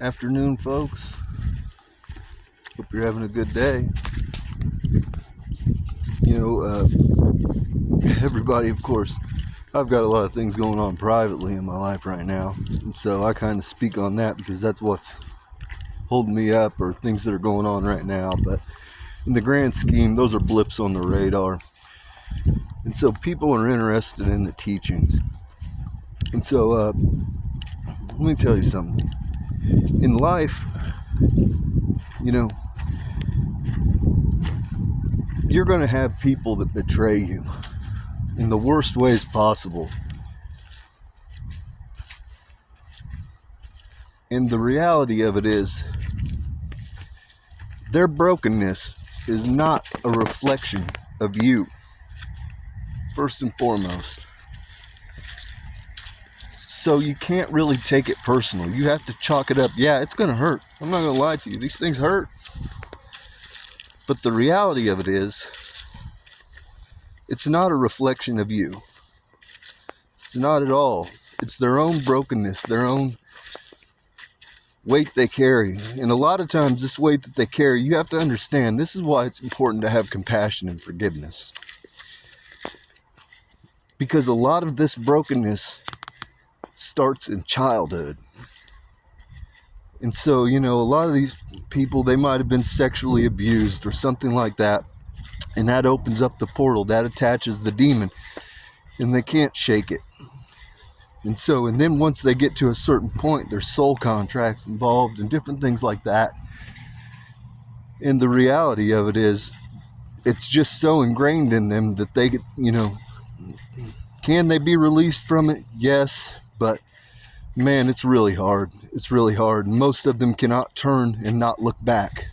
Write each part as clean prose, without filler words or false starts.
Afternoon, folks. Hope you're having a good day. Everybody, of course, I've got a lot of things going on privately in my life right now, and so I kind of speak on that because that's what's holding me up, or things that are going on right now. But in the grand scheme, those are blips on the radar, and so people are interested in the teachings. And so let me tell you something. In life, you're going to have people that betray you in the worst ways possible. And the reality of it is, their brokenness is not a reflection of you, first and foremost. So you can't really take it personal. You have to chalk it up. Yeah, it's going to hurt. I'm not going to lie to you. These things hurt. But the reality of it is, it's not a reflection of you. It's not at all. It's their own brokenness, their own weight they carry. And a lot of times, this weight that they carry, you have to understand, this is why it's important to have compassion and forgiveness. Because a lot of this brokenness starts in childhood. And so, a lot of these people, they might have been sexually abused or something like that. And that opens up the portal, that attaches the demon, and they can't shake it. And then once they get to a certain point, there's soul contracts involved and different things like that. And the reality of it is, it's just so ingrained in them that they get, can they be released from it? Yes, but man, it's really hard. It's really hard. Most of them cannot turn and not look back.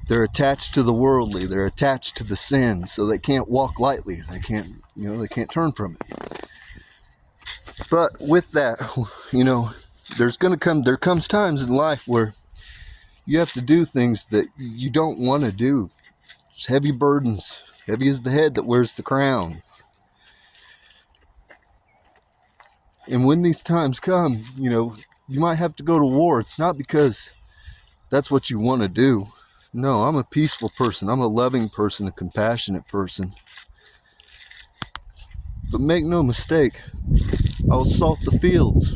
They're attached to the worldly. They're attached to the sin, so they can't walk lightly. They can't turn from it. But with that, there comes times in life where you have to do things that you don't want to do. It's heavy burdens. Heavy is the head that wears the crown. And when these times come, you might have to go to war. It's not because that's what you want to do. No, I'm a peaceful person. I'm a loving person, a compassionate person. But make no mistake, I will salt the fields.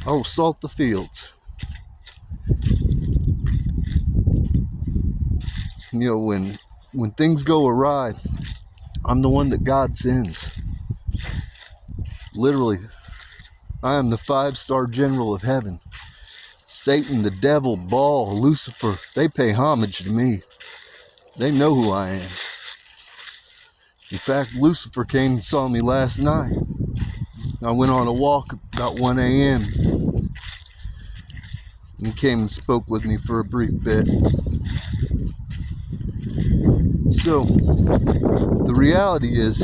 I will salt the fields. When things go awry, I'm the one that God sends. Literally, I am the 5-star general of heaven. Satan, the devil, Baal, Lucifer, they pay homage to me. They know who I am. In fact, Lucifer came and saw me last night. I went on a walk about 1 a.m. and he came and spoke with me for a brief bit. So, the reality is,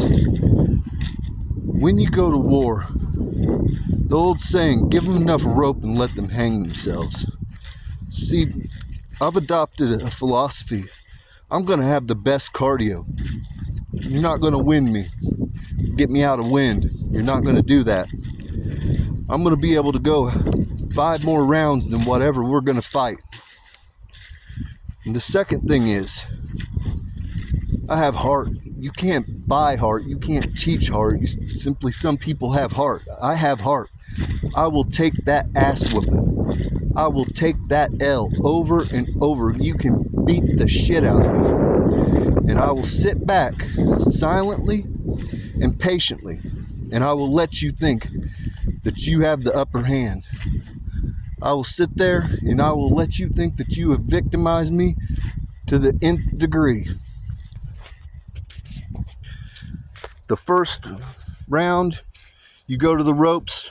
when you go to war, the old saying, give them enough rope and let them hang themselves. See, I've adopted a philosophy. I'm going to have the best cardio. You're not going to win me. Get me out of wind. You're not going to do that. I'm going to be able to go 5 more rounds than whatever we're going to fight. And the second thing is, I have heart. You can't buy heart. You can't teach heart. Some people have heart. I have heart. I will take that ass whooping. I will take that L over and over. You can beat the shit out of me. And I will sit back silently and patiently. And I will let you think that you have the upper hand. I will sit there and I will let you think that you have victimized me to the nth degree. The first round, you go to the ropes,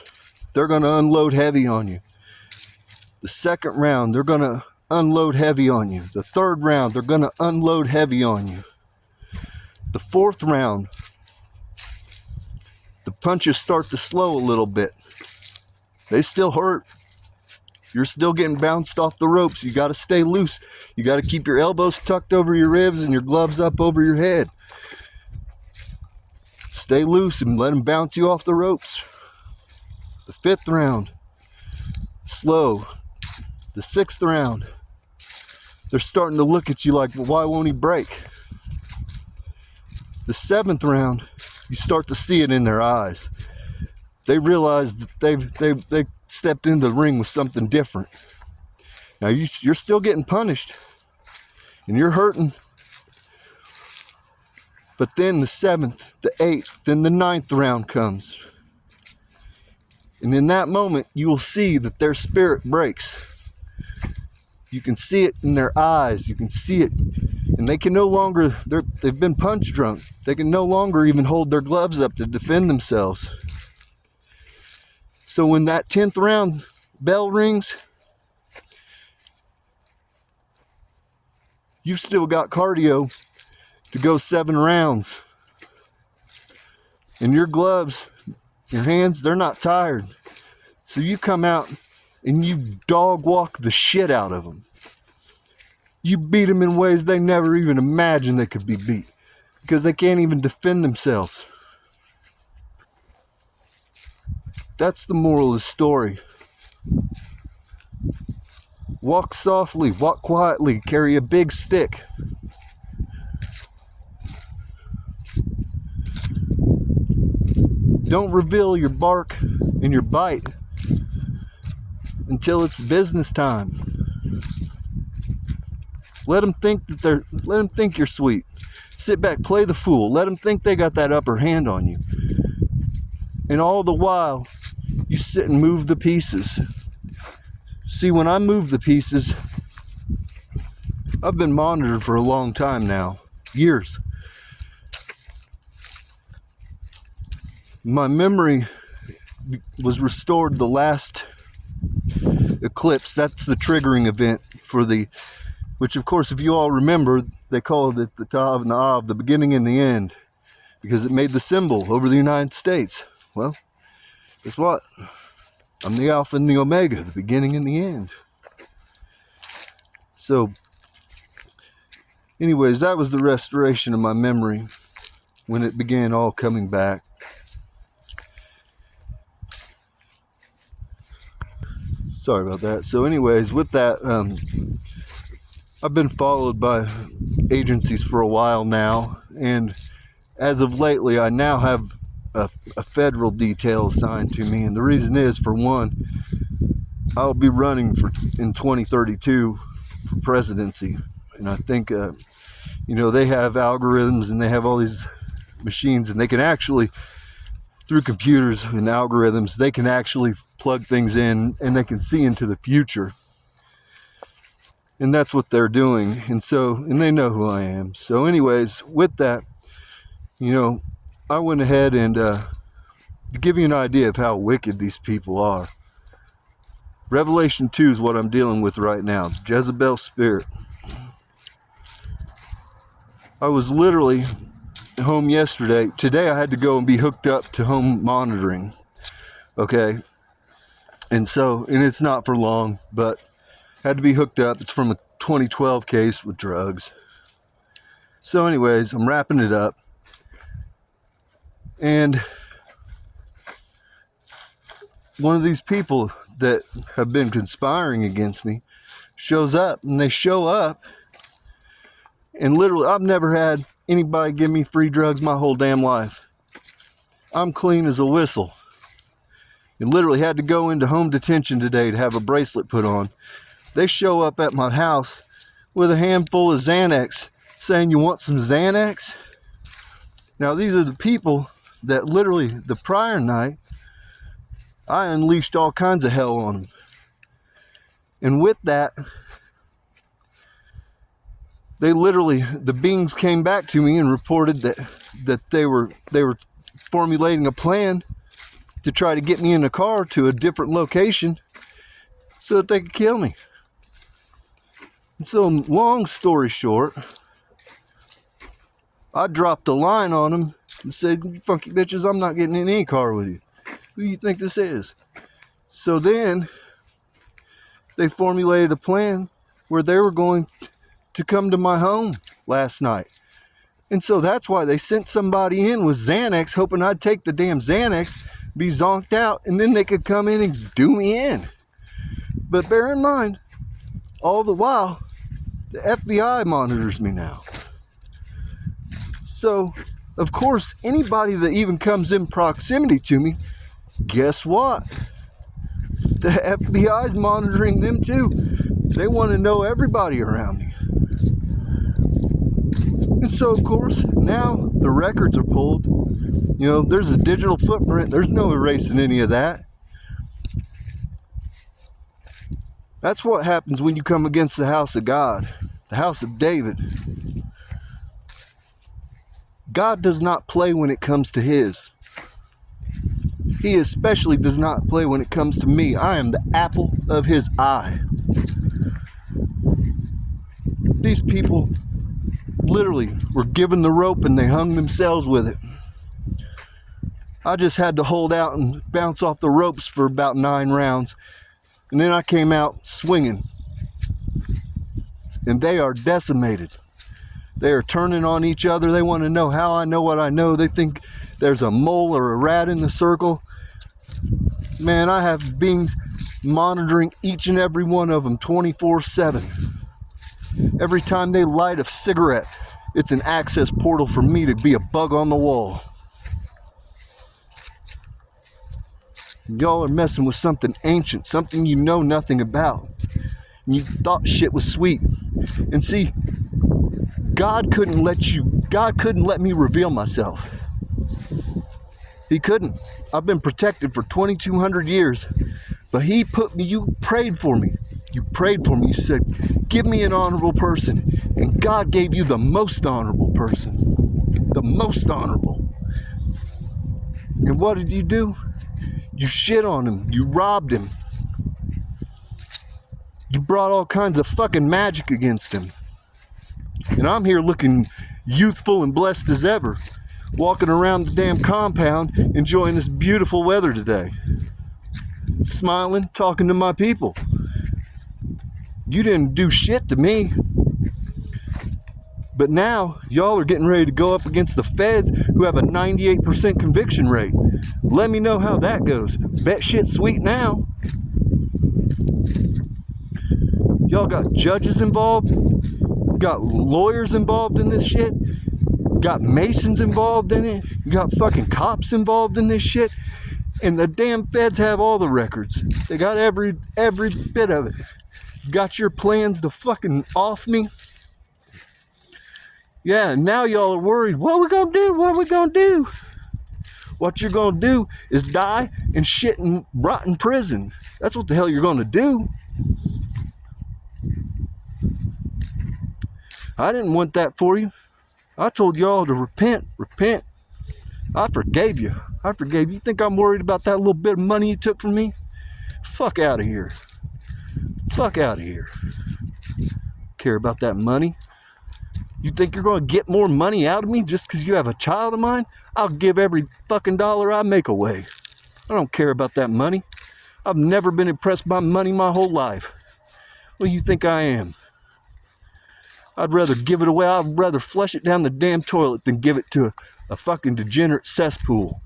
they're going to unload heavy on you. The second round, they're going to unload heavy on you. The third round, they're going to unload heavy on you. The fourth round, the punches start to slow a little bit. They still hurt. You're still getting bounced off the ropes. You got to stay loose. You got to keep your elbows tucked over your ribs and your gloves up over your head. Stay loose and let them bounce you off the ropes. The fifth round, slow. The 6th round, they're starting to look at you like, well, why won't he break? The 7th round, you start to see it in their eyes. They realize that they stepped into the ring with something different. Now you're still getting punished and you're hurting. But then the 7th, the 8th, then the 9th round comes. And in that moment, you will see that their spirit breaks. You can see it in their eyes. You can see it. And they can no longer, they've been punch drunk. They can no longer even hold their gloves up to defend themselves. So when that 10th round bell rings, you've still got cardio to go 7 rounds. And your gloves, your hands, they're not tired. So you come out and you dog walk the shit out of them. You beat them in ways they never even imagined they could be beat, because they can't even defend themselves. That's the moral of the story. Walk softly, walk quietly, carry a big stick. Don't reveal your bark and your bite until it's business time. Let them think you're sweet. Sit back, play the fool. Let them think they got that upper hand on you. And all the while, you sit and move the pieces. See, when I move the pieces, I've been monitored for a long time now, years. My memory was restored the last eclipse. That's the triggering event for which of course, if you all remember, they called it the Tav and the Av, the beginning and the end, because it made the symbol over the United States. Well, guess what? I'm the Alpha and the Omega, the beginning and the end. So, anyways, that was the restoration of my memory when it began all coming back. Sorry about that. So anyways, with that, I've been followed by agencies for a while now, and as of lately, I now have a federal detail assigned to me, and the reason is, for one, I'll be running in 2032 for presidency, and I think, they have algorithms and they have all these machines, and they can actually, through computers and algorithms, they can actually plug things in and they can see into the future. And that's what they're doing. And they know who I am. So anyways, with that, I went ahead and to give you an idea of how wicked these people are. Revelation 2 is what I'm dealing with right now. Jezebel's spirit. I was literally home yesterday. Today I had to go and be hooked up to home monitoring. Okay. And it's not for long, but had to be hooked up. It's from a 2012 case with drugs. So anyways, I'm wrapping it up. And one of these people that have been conspiring against me shows up, and they show up, and literally, I've never had anybody give me free drugs my whole damn life. I'm clean as a whistle. And literally had to go into home detention today to have a bracelet put on. They show up at my house with a handful of Xanax, saying, "You want some Xanax?" Now, these are the people that literally, the prior night, I unleashed all kinds of hell on them. And with that, the beings came back to me and reported that they were formulating a plan to try to get me in a car to a different location so that they could kill me. And so, long story short, I dropped a line on them and said, "You funky bitches, I'm not getting in any car with you. Who do you think this is?" So then they formulated a plan where they were going to come to my home last night. And so that's why they sent somebody in with Xanax, hoping I'd take the damn Xanax, be zonked out, and then they could come in and do me in. But bear in mind, all the while, the FBI monitors me now. So, of course, anybody that even comes in proximity to me, guess what? The FBI's monitoring them too. They want to know everybody around me. And so, of course, now the records are pulled. You know, there's a digital footprint. There's no erasing any of that. That's what happens when you come against the house of God, the house of David. God does not play when it comes to his. He especially does not play when it comes to me. I am the apple of his eye. These people literally were given the rope and they hung themselves with it. I just had to hold out and bounce off the ropes for about 9 rounds. And then I came out swinging. And they are decimated. They are turning on each other. They want to know how I know what I know. They think there's a mole or a rat in the circle. Man, I have beings monitoring each and every one of them 24/7. Every time they light a cigarette, it's an access portal for me to be a bug on the wall. Y'all are messing with something ancient, something you know nothing about. And you thought shit was sweet. And see, God couldn't let me reveal myself. He couldn't. I've been protected for 2,200 years. But he put me, you prayed for me. You prayed for me. You said, give me an honorable person. And God gave you the most honorable person. The most honorable. And what did you do? You shit on him. You robbed him. You brought all kinds of fucking magic against him. And I'm here looking youthful and blessed as ever, walking around the damn compound, enjoying this beautiful weather today. Smiling, talking to my people. You didn't do shit to me. But now, y'all are getting ready to go up against the feds who have a 98% conviction rate. Let me know how that goes. Bet shit's sweet now. Y'all got judges involved. Got lawyers involved in this shit. Got masons involved in it. You got fucking cops involved in this shit. And the damn feds have all the records. They got every bit of it. Got your plans to fucking off me. Yeah, now y'all are worried. What we gonna do? What we gonna do? What you're gonna do is die and shit and rot in prison. That's what the hell you're gonna do. I didn't want that for you. I told y'all to repent. I forgave you. You think I'm worried about that little bit of money you took from me? Fuck out of here. Care about that money? You think you're going to get more money out of me just because you have a child of mine? I'll give every fucking dollar I make away. I don't care about that money. I've never been impressed by money my whole life. What do you think I am? I'd rather give it away. I'd rather flush it down the damn toilet than give it to a fucking degenerate cesspool.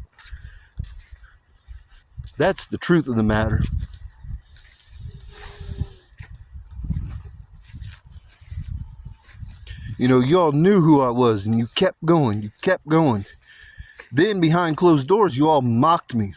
That's the truth of the matter. You know, y'all knew who I was and you kept going. Then behind closed doors, you all mocked me.